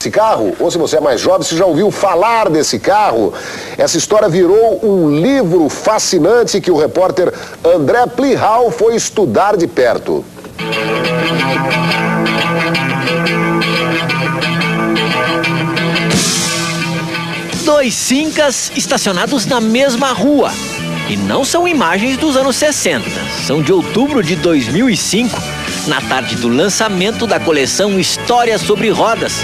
Esse carro, ou se você é mais jovem, você já ouviu falar desse carro? Essa história virou um livro fascinante que o repórter André Plihal foi estudar de perto. Dois Sincas estacionados na mesma rua. E não são imagens dos anos 60, são de outubro de 2005, na tarde do lançamento da coleção História sobre Rodas.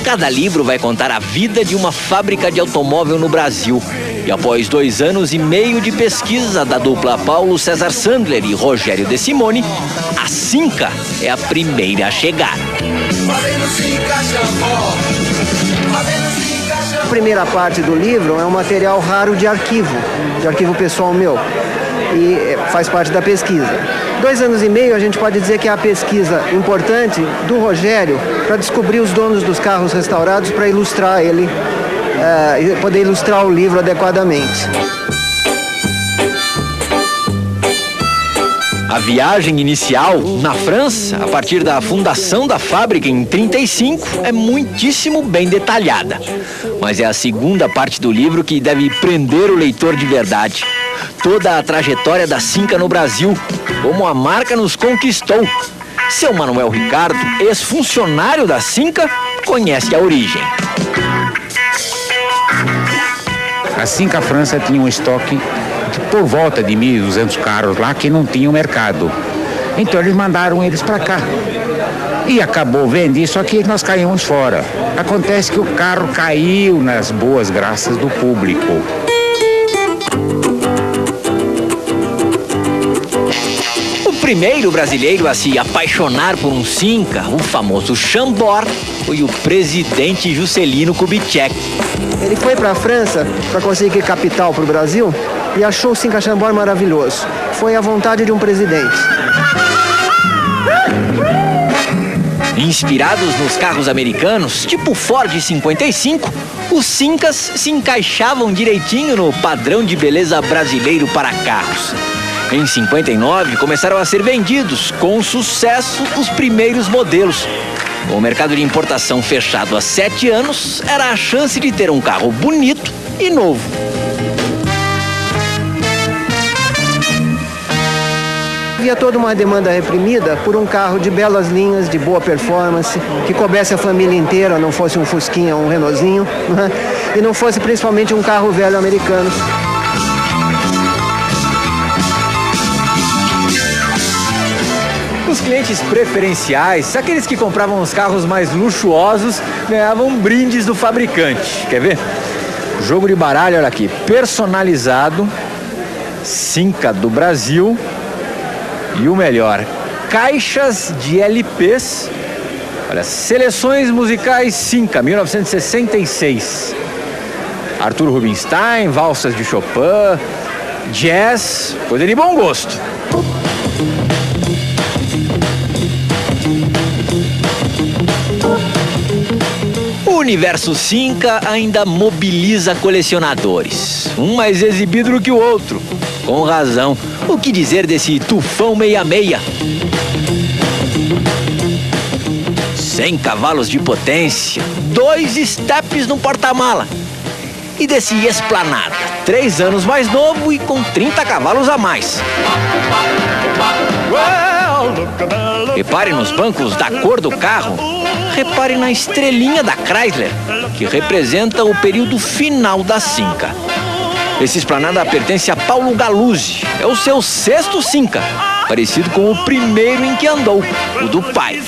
Cada livro vai contar a vida de uma fábrica de automóvel no Brasil. E após 2 anos e meio de pesquisa da dupla Paulo César Sandler e Rogério De Simone, a Cinca é a primeira a chegar. A primeira parte do livro é um material raro de arquivo pessoal meu, e faz parte da pesquisa. 2 anos e meio a gente pode dizer que é a pesquisa importante do Rogério para descobrir os donos dos carros restaurados, para ilustrar ele, poder ilustrar o livro adequadamente. A viagem inicial na França, a partir da fundação da fábrica em 1935, é muitíssimo bem detalhada. Mas é a segunda parte do livro que deve prender o leitor de verdade. Toda a trajetória da Cinca no Brasil, como a marca nos conquistou. Seu Manuel Ricardo, ex-funcionário da Cinca, conhece a origem. A Cinca França tinha um estoque por volta de 1.200 carros lá que não tinham mercado. Então eles mandaram eles para cá. E acabou vendendo, só que nós caímos fora. Acontece que o carro caiu nas boas graças do público. O primeiro brasileiro a se apaixonar por um Cinca, o famoso Chambord, foi o presidente Juscelino Kubitschek. Ele foi para a França para conseguir capital para o Brasil e achou o Cinca Chambord maravilhoso. Foi a vontade de um presidente. Inspirados nos carros americanos, tipo Ford 55, os Cincas se encaixavam direitinho no padrão de beleza brasileiro para carros. Em 59, começaram a ser vendidos, com sucesso, os primeiros modelos. Com o mercado de importação fechado há 7 anos, era a chance de ter um carro bonito e novo. Havia toda uma demanda reprimida por um carro de belas linhas, de boa performance, que coubesse a família inteira, não fosse um Fusquinha ou um Renaultzinho, né? E não fosse principalmente um carro velho americano. Os clientes preferenciais, aqueles que compravam os carros mais luxuosos, ganhavam brindes do fabricante. Quer ver? Jogo de baralho, olha aqui, personalizado, Cinca do Brasil. E o melhor, caixas de LPs, olha, seleções musicais Cinca, 1966. Arthur Rubinstein, valsas de Chopin, jazz, coisa de bom gosto. O universo Cinca ainda mobiliza colecionadores, um mais exibido do que o outro. Com razão, o que dizer desse Tufão 66? 100 cavalos de potência, 2 estepes no porta-mala. E desse Esplanada, 3 anos mais novo e com 30 cavalos a mais. Repare nos bancos da cor do carro. Repare na estrelinha da Chrysler, que representa o período final da Cinca. Esse Esplanada pertence a Paulo Galuzzi. É o seu 6º Cinca, parecido com o primeiro em que andou, o do pai.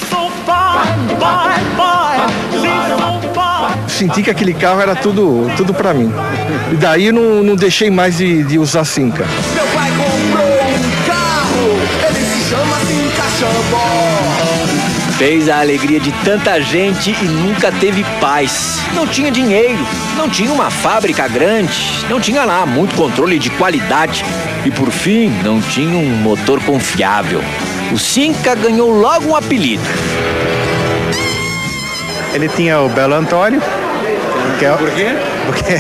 Senti que aquele carro era tudo pra mim. E daí não deixei mais de usar Cinca. Meu pai comprou um carro, ele se chama Cinca Chambord. Fez a alegria de tanta gente e nunca teve paz. Não tinha dinheiro, não tinha uma fábrica grande, não tinha lá muito controle de qualidade e, por fim, não tinha um motor confiável. O Cinca ganhou logo um apelido. Ele tinha o Belo Antônio. Por quê? Porque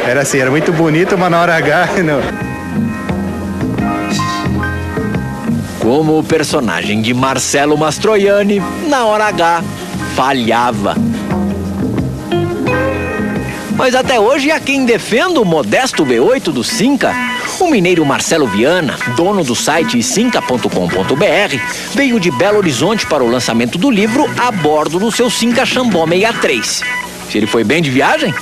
era assim, era muito bonito, mas na hora H... Não. Como o personagem de Marcelo Mastroianni, na hora H, falhava. Mas até hoje há quem defenda o modesto V8 do Cinca. O mineiro Marcelo Viana, dono do site cinca.com.br, veio de Belo Horizonte para o lançamento do livro a bordo do seu Cinca Xambó 63. Se ele foi bem de viagem?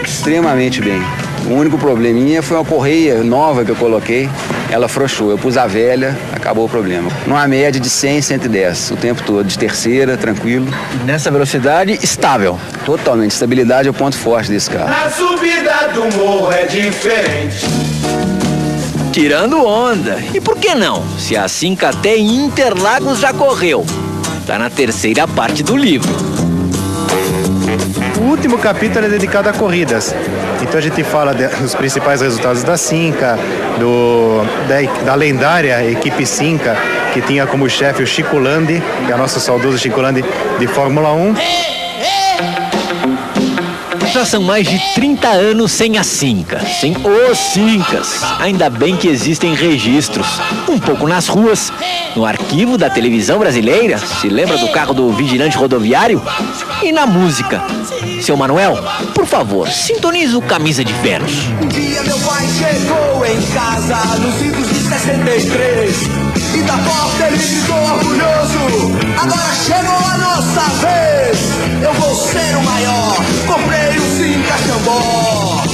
Extremamente bem. O único probleminha foi uma correia nova que eu coloquei, ela frouxou. Eu pus a velha, acabou o problema. Numa média de 100, 110, o tempo todo, de terceira, tranquilo. Nessa velocidade, estável. Totalmente, estabilidade é o ponto forte desse carro. A subida do morro é diferente. Tirando onda. E por que não? Se a Cinca até em Interlagos já correu. Tá na terceira parte do livro. O último capítulo é dedicado a corridas. Então a gente fala dos principais resultados da Cinca, da lendária equipe Cinca, que tinha como chefe o Chico Landi, que é o nosso saudoso Chico Landi de Fórmula 1. Já são mais de 30 anos sem a Cinca, sem os Cincas. Ainda bem que existem registros. Um pouco nas ruas, no arquivo da televisão brasileira, se lembra do carro do vigilante rodoviário? E na música. Seu Manuel, por favor, sintonize o Camisa de Vênus. Um dia meu pai chegou em casa nos idos de 63 e da porta ele gritou orgulhoso: agora chegou a nossa vez, eu vou ser o maior, comprei um Cinca Xambó.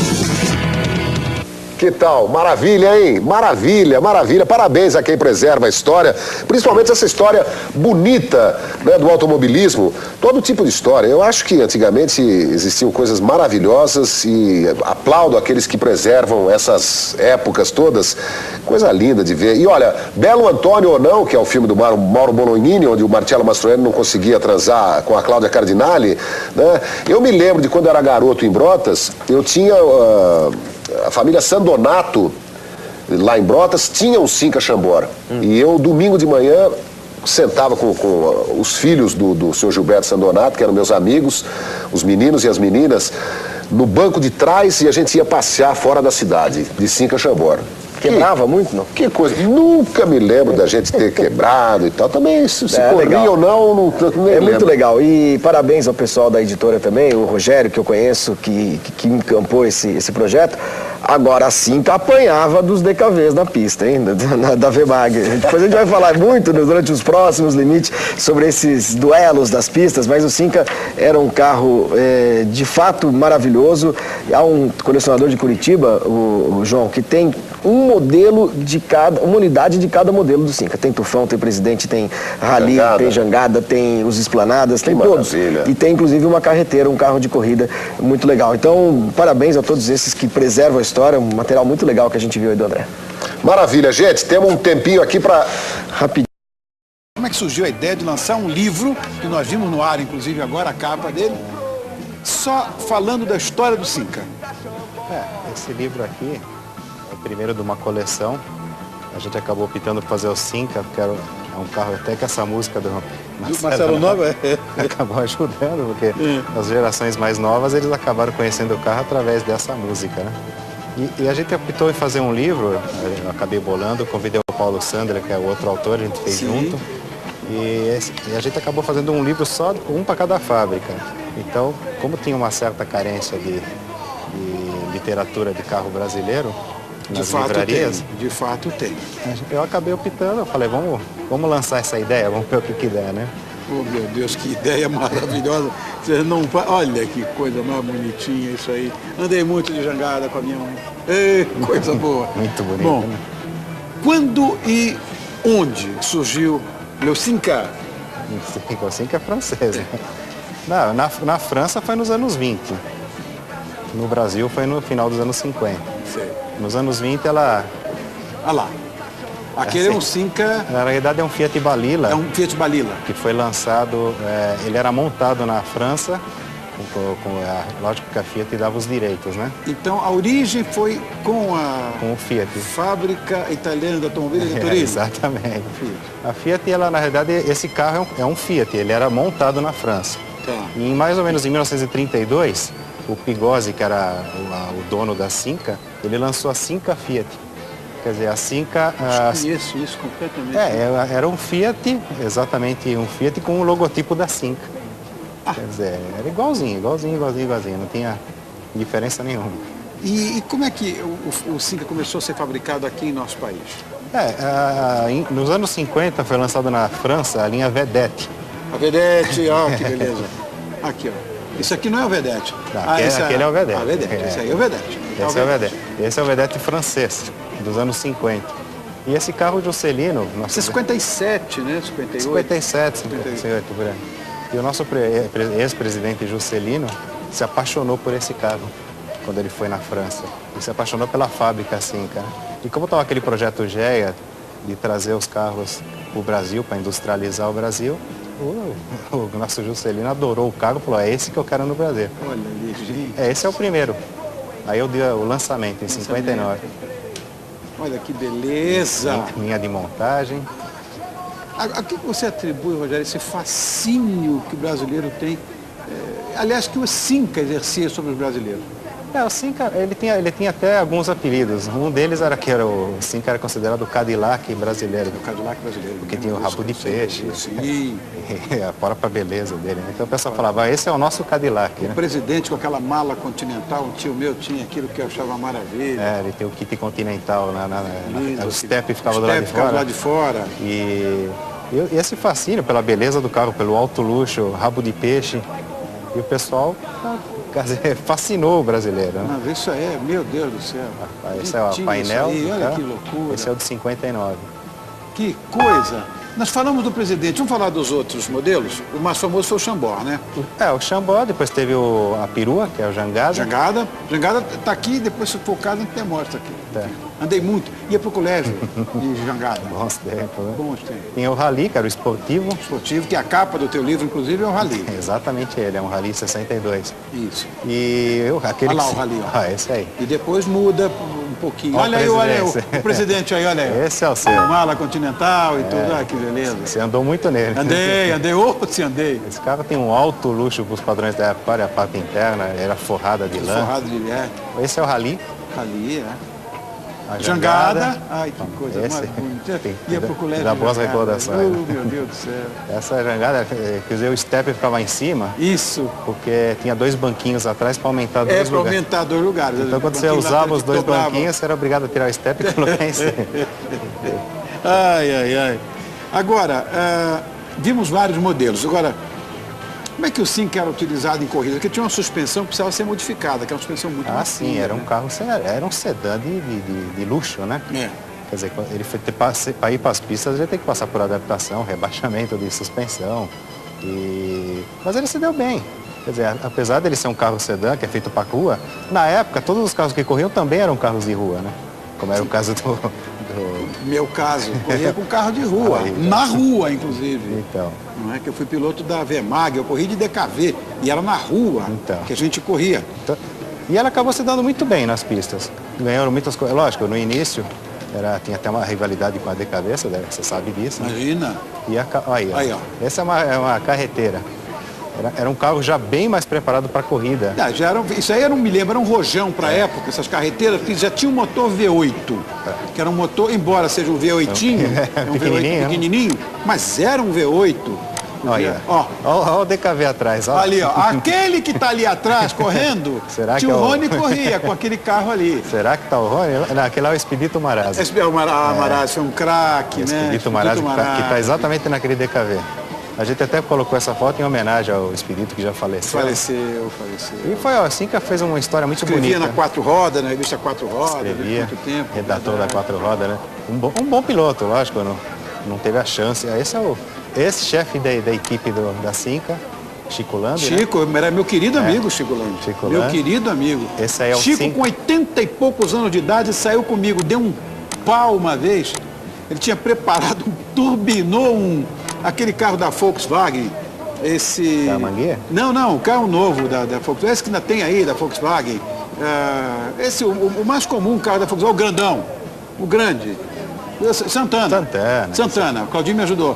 Que tal? Maravilha, hein? Maravilha, maravilha. Parabéns a quem preserva a história, principalmente essa história bonita, né, do automobilismo. Todo tipo de história. Eu acho que antigamente existiam coisas maravilhosas e aplaudo aqueles que preservam essas épocas todas. Coisa linda de ver. E olha, Belo Antônio ou Não, que é o filme do Mauro Bolognini, onde o Marcello Mastroianni não conseguia transar com a Cláudia Cardinale, né? Eu me lembro de quando eu era garoto em Brotas, eu tinha... a família Sandonato, lá em Brotas, tinha um Cinca Xambó. E eu, domingo de manhã, sentava com os filhos do seu Gilberto Sandonato, que eram meus amigos, os meninos e as meninas, no banco de trás, e a gente ia passear fora da cidade, de Cinca Xambó. Quebrava muito, não? Que coisa. Nunca me lembro da gente ter quebrado e tal. Também, se corria ou não nem lembro. Muito legal. E parabéns ao pessoal da editora também, o Rogério, que eu conheço, que encampou esse projeto. Agora a Cinca apanhava dos DKVs na pista, hein? Da VMAG. Depois a gente vai falar muito durante os próximos limites sobre esses duelos das pistas, mas o Cinca era um carro de fato maravilhoso. Há um colecionador de Curitiba, o João, que tem uma unidade de cada modelo do Cinca. Tem tufão, tem presidente, tem rally, tem jangada, tem os esplanadas, tem todos. E tem inclusive uma carreteira, um carro de corrida muito legal. Então, parabéns a todos esses que preservam a história, um material muito legal que a gente viu aí do André. Maravilha, gente, temos um tempinho aqui para... Rapidinho. Como é que surgiu a ideia de lançar um livro, que nós vimos no ar, inclusive agora a capa dele, só falando da história do Cinca? Esse livro aqui é o primeiro de uma coleção. A gente acabou optando por fazer o Cinca, porque é um carro até que essa música do Marcelo Nova acabou ajudando, porque as gerações mais novas eles acabaram conhecendo o carro através dessa música, né? E a gente optou em fazer um livro, eu acabei bolando, convidei o Paulo Sandler, que é o outro autor, a gente fez junto. E a gente acabou fazendo um livro só, um para cada fábrica. Então, como tinha uma certa carência de literatura de carro brasileiro nas livrarias... De fato tem. Eu acabei optando, eu falei, vamos lançar essa ideia, vamos ver o que der, né? Oh, meu Deus, que ideia maravilhosa. Você não... Olha que coisa mais bonitinha isso aí. Andei muito de jangada com a minha mãe. Ei, coisa boa. Muito bonito. Bom, né? quando e onde surgiu o Cinca? O Cinca é francês. Né? Na França foi nos anos 20. No Brasil foi no final dos anos 50. Sei. Nos anos 20 ela... Olha lá. Aquele é um Cinca... Na realidade é um Fiat Balilla. É um Fiat Balilla. Que foi lançado... ele era montado na França, lógico que a Fiat dava os direitos, né? Então a origem foi com o Fiat. Fábrica Italiana de Automóveis de Turismo. Exatamente. A Fiat, ela, na realidade, esse carro é um Fiat, ele era montado na França. Tá. E mais ou menos em 1932, o Pigozzi, que era o dono da Cinca, ele lançou a Cinca Fiat. Quer dizer, a Cinca... Conheço isso completamente. Era um Fiat, exatamente um Fiat com o logotipo da Cinca. Quer dizer, era igualzinho, não tinha diferença nenhuma. E como é que o Cinca começou a ser fabricado aqui em nosso país? Nos anos 50 foi lançado na França a linha Vedette. A Vedette, ó, que beleza. Aqui, ó. Isso aqui não é o Vedette. Aquele é o Vedette. Esse aí é o Vedette. Esse é o Vedette. Esse é o Vedette francês, dos anos 50. E esse carro Juscelino... Isso é 57, né? 58? 57, 58, por aí. E o nosso ex-presidente Juscelino se apaixonou por esse carro quando ele foi na França. Ele se apaixonou pela fábrica Cinca. E como estava aquele projeto GEA de trazer os carros para o Brasil, para industrializar o Brasil, o nosso Juscelino adorou o carro e falou, é esse que eu quero no Brasil. Olha ali, gente. Esse é o primeiro. Aí eu dei o lançamento em 59. Olha que beleza. Linha de montagem. A que você atribui, Rogério, esse fascínio que o brasileiro tem? Aliás, que o Cinca exercia sobre os brasileiros. O Cinca, ele tinha até alguns apelidos. Um deles era que o Cinca era considerado o Cadillac brasileiro. O Cadillac brasileiro. Porque tinha o rabo de peixe. Sim. E a própria beleza dele. Então o pessoal falava, esse é o nosso Cadillac. O presidente com aquela mala continental, um tio meu tinha aquilo que eu achava maravilha. Ele tem o kit continental, o step ficava do lado de fora. E esse fascínio pela beleza do carro, pelo alto luxo, rabo de peixe. E o pessoal... fascinou o brasileiro, né? Mas isso aí, meu Deus do céu. Esse é o painel. Olha que loucura. Esse é o de 59. Que coisa! Nós falamos do presidente, vamos falar dos outros modelos? O mais famoso foi o Chambord, né? O Chambord, depois teve a perua, que é o Jangada. Jangada está aqui, depois se for o caso a gente até mostra aqui. Andei muito, ia para o colégio de Jangada. Bons tempos, né? Bons tempos. Tinha o Rally, que era o esportivo. Esportivo, que a capa do teu livro, inclusive, é o Rally. Exatamente ele, é um Rally 62. Isso. E olha lá o Rally, ó. Esse aí. E depois muda um pouquinho. Olha aí, o presidente aí, olha aí. Esse é o seu. Mala continental e tudo, que beleza. Você andou muito nele. Andei, andei. Esse carro tem um alto luxo para os padrões da época, olha a parte interna, era forrada de lã. Forrada de lã. Esse é o Rally. Rally, A Jangada. Ai, que coisa mais bonita. Ia pro colégio. Dá boas recordações. Meu Deus do céu. Essa Jangada, quer dizer, o step ficava em cima. Isso. Porque tinha dois banquinhos atrás para aumentar dois lugares. Para aumentar 2 lugares. Então quando você usava os 2 banquinhos, você era obrigado a tirar o step e colocar em cima. Ai. Agora, vimos vários modelos. Agora, como é que o Cinca era utilizado em corrida? Porque tinha uma suspensão que precisava ser modificada, que era uma suspensão muito mais sim, fina, era um carro, era um sedã de luxo, né? Quer dizer, ele foi para ir para as pistas, ele tem que passar por adaptação, rebaixamento de suspensão. Mas ele se deu bem. Quer dizer, apesar dele ser um carro sedã, que é feito para rua, na época, todos os carros que corriam também eram carros de rua, né? Como era o caso do... Meu caso, corria com carro de rua, na rua, inclusive. Então. Não é que eu fui piloto da Vemag, eu corri de DKV, e era na rua que a gente corria. Então, e ela acabou se dando muito bem nas pistas. Ganharam muitas coisas. Lógico, no início, tinha até uma rivalidade com a DKV, você sabe disso. Imagina. Né? E aí, ó. Essa é uma carreteira. Era um carro já bem mais preparado para a corrida. Isso aí me lembro, era um rojão para a época, essas carreteiras, que já tinha um motor V8, que era um motor, embora seja um V8, um V8 pequenininho, mas era um V8. Olha o DKV atrás. Ó. Ali, ó. Aquele que está ali atrás correndo, o Rony corria com aquele carro ali. Será que está o Rony? Não, aquele é o Expedito Marazzi. O Marazzi é um craque, né? Expedito Marazzi, que está exatamente naquele DKV. A gente até colocou essa foto em homenagem ao Expedito, que já faleceu. Faleceu. E foi assim que fez uma história muito bonita. Escrevia na 4 Rodas, na revista 4 Rodas, Escrevia, muito tempo. Redator da 4 Rodas, né? Um bom piloto, lógico, não teve a chance. Esse chefe da equipe da Cinca, Chico Landi. Chico, né? Era meu querido amigo, Chico Landi. Meu querido amigo. Esse aí é o Chico, Cinca. com 80 e poucos anos de idade, saiu comigo, deu um pau uma vez. Ele tinha preparado, turbinou aquele carro da Volkswagen. Esse... Da Mangueira? Não, o carro novo da Volkswagen. Esse que ainda tem aí, da Volkswagen. O mais comum carro da Volkswagen, o grandão. O grande. Santana. O Claudinho me ajudou.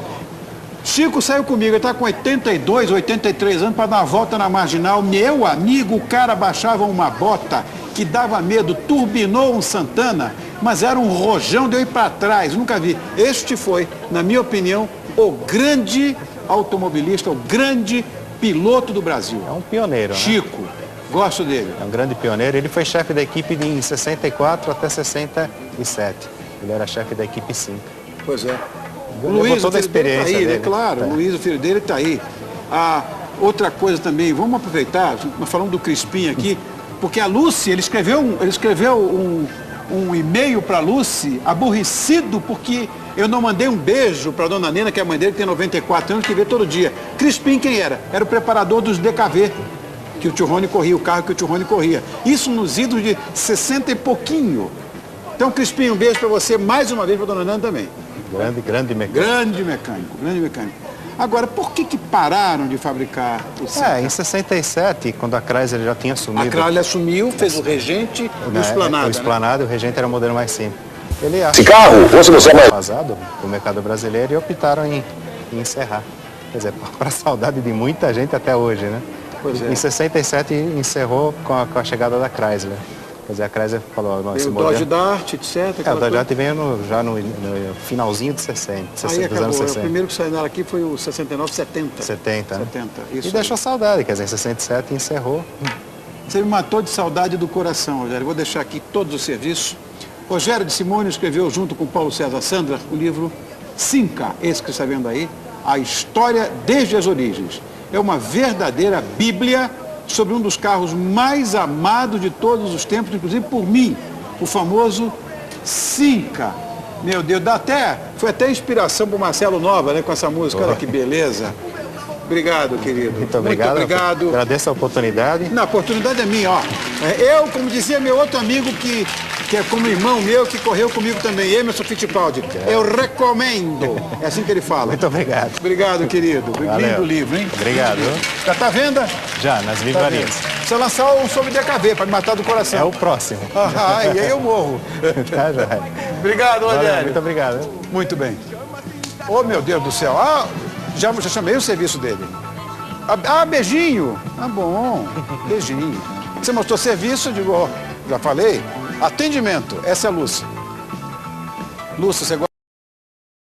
Chico saiu comigo, ele está com 82, 83 anos para dar uma volta na Marginal. Meu amigo, o cara baixava uma bota que dava medo, turbinou um Santana. mas era um rojão de eu ir para trás, nunca vi. Este foi, na minha opinião, o grande automobilista, o grande piloto do Brasil. É um pioneiro, né? Chico, gosto dele. É um grande pioneiro. Ele foi chefe da equipe em 64 até 67. Ele era chefe da equipe 5. Pois é. O Levou Luiz, toda a o filho dele experiência está aí, dele. né? Claro, o Luiz, o filho dele está aí. Outra coisa também, vamos aproveitar, nós falamos do Crispim aqui, porque a Lucy, ele escreveu um e-mail para a Lucy, aborrecido porque eu não mandei um beijo para a dona Nena, que é a mãe dele, que tem 94 anos, que vê todo dia. Crispim quem era? Era o preparador dos DKV, que o tio Rony corria, o carro que o tio Rony corria. Isso nos idos de 60 e pouquinho. Então, Crispim, um beijo para você, mais uma vez para a dona Nena também. Grande mecânico. Grande mecânico. Agora, por que pararam de fabricar o Cinca? Em 67, quando a Chrysler já tinha assumido... A Chrysler assumiu, fez o Regente e o Esplanada. O Esplanada, o Regente era o modelo mais simples. Ele Esse carro, você não sabe mais... vazado do mercado brasileiro e optaram em encerrar. Quer dizer, para a saudade de muita gente até hoje, né? Pois é. Em 67 encerrou com a chegada da Chrysler. Quer dizer, a Chrysler falou... O Dodge Dart, etc. O Dodge Dart veio já no finalzinho de 60, Aí dos anos acabou. 60. O primeiro que saiu aqui foi o 69, 70. 70, né? 70, isso. E deixou saudade, quer dizer, em 67 encerrou. Você me matou de saudade do coração, Rogério. Vou deixar aqui todos os serviços. Rogério de Simone escreveu, junto com Paulo César Sandra, o livro Cinca, esse que você está vendo aí, A História desde as Origens. É uma verdadeira bíblia sobre um dos carros mais amados de todos os tempos, inclusive por mim, o famoso Cinca. Meu Deus, foi até inspiração para o Marcelo Nova, né, com essa música. Olha que beleza. Obrigado, querido. Muito obrigado. Muito obrigado. Agradeço a oportunidade. Não, a oportunidade é minha, ó. Eu, como dizia meu outro amigo, que é como irmão meu, que correu comigo também, Emerson Fittipaldi. Eu recomendo. É assim que ele fala. Muito obrigado. Obrigado, querido. Valeu. Lindo livro, hein? Obrigado. Já está à venda? Já, nas livrarias. Precisa lançar um sobre DKV, para me matar do coração. É o próximo. E aí eu morro. Tá, já. Obrigado, Rogério. Muito obrigado. Muito bem. Oh, meu Deus do céu. Já chamei o serviço dele. Beijinho. Bom. Beijinho. Você mostrou serviço, eu digo, já falei. Atendimento. Essa é a Lúcia. Lúcia, você gosta?